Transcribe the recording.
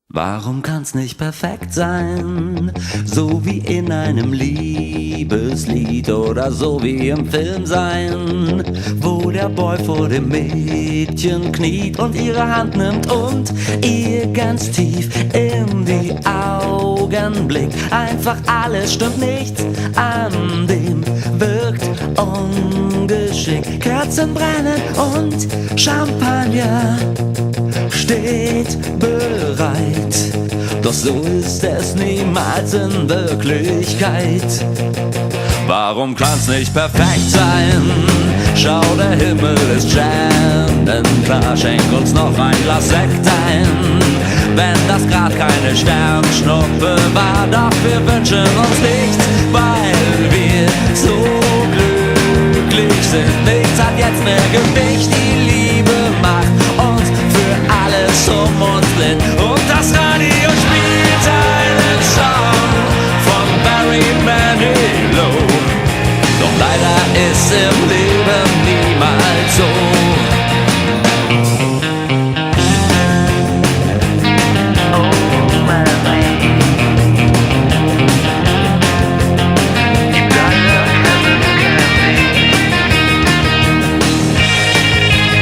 Warum kann's nicht perfekt sein? So wie in einem Liebeslied oder so wie im Film sein, wo der Boy vor dem Mädchen kniet und ihre Hand nimmt und ihr ganz tief in die Augen blickt. Einfach alles stimmt, nichts an dem wirkt ungeschickt. Kerzen brennen und Champagner steht bereit, doch so ist es niemals in Wirklichkeit. Warum kann's nicht perfekt sein? Schau, der Himmel ist sternenklar, schenk uns noch ein Glas Sekt ein. Wenn das grad keine Sternschnuppe war, doch wir wünschen uns nichts, weil wir so glücklich sind. Nichts hat jetzt mehr Gewicht, die Liebe macht uns für alles um uns blind. Und das Radio spielt einen Song von Barry Manilow. Doch leider ist im Leben niemals so.